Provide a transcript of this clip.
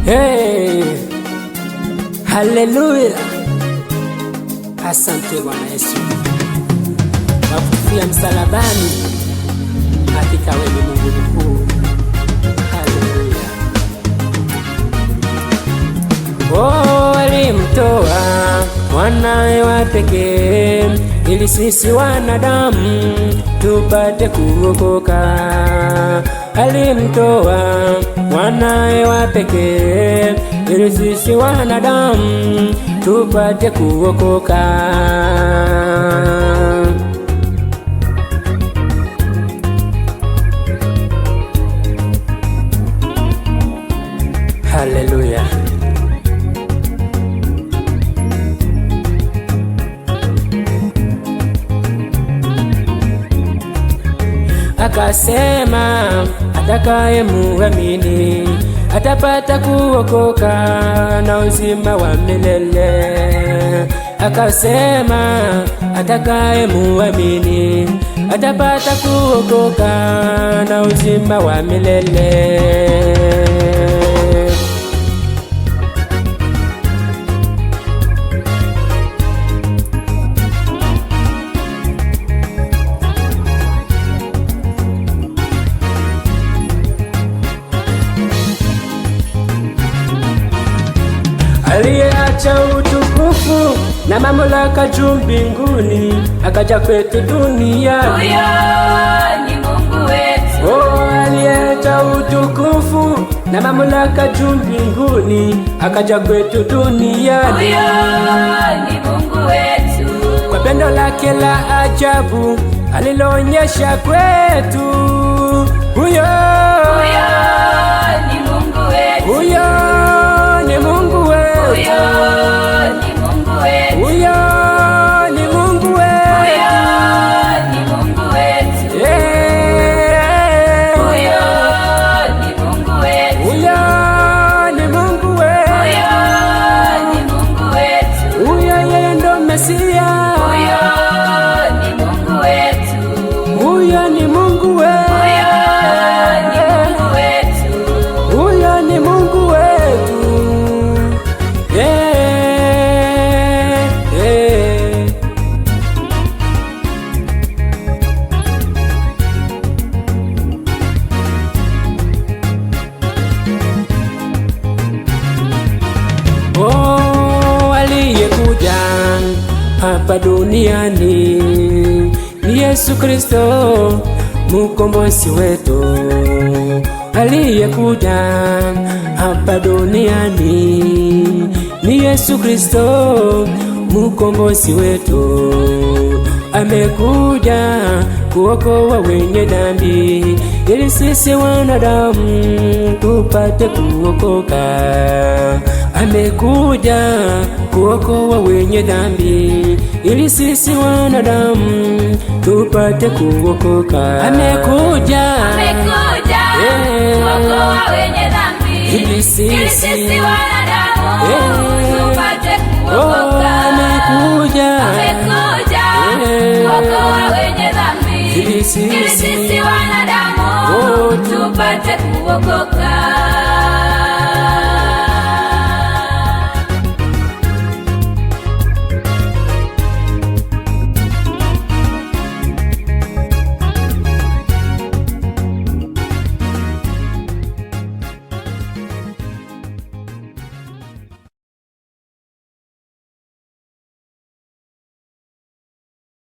Hey, haleluya. Asante Bwana Yesu kwa kufia msalabani. Hakika wewe ni Mungu mkuu. Haleluya. Oh, alimtoa mwanawe wa pekee ili sisi wanadamu tupate kuokoka. Alimtoa mwanawe wa pekee ili sisi wanadamu tupate kuokoka. Haleluya. Akasema atakaye muamini atapata kuokoka na uzima wa milele. Akasema atakaye muamini atapata kuokoka na uzima wa milele. Aliyeacha utukufu na mamlaka juu mbinguni akaja kwetu duniani. Huyo ni Mungu wetu. Oh, aliyeacha utukufu na mamlaka juu mbinguni akaja kwetu duniani. Huyo ni Mungu wetu. Kwa pendo lake la ajabu aliloonyesha kwetu. Huyo ni Mungu wetu. Huyo ni Mungu wetu. Huyo ni Mungu wetu. Huyo ni Mungu wetu. Huyo ni Mungu wetu. Huyo ni Mungu wetu. Huyo ni Mungu wetu. Huyo ni Mungu wetu. Huyo yeye ndo Mesia. Huyo ni Mungu wetu. Huyo ni Mungu wetu. Huyo ni Mungu wetu. Oh, aliyekuja hapa duniani ni Yesu Kristo, mkombozi wetu. Aliyekuja hapa duniani ni Yesu Kristo, mkombozi wetu. Amekuja kuokoa wenye dhambi ili sisi wanadamu tupate kuokoka. Amekuja kuokoa wenye dhambi ili sisi wanadamu tupate kuokoka. Amekuja kuokoa wenye dhambi ili sisi wanadamu tupate kuokoka. Amekuja kuokoa wenye dhambi ili sisi wanadamu tupate kuokoka.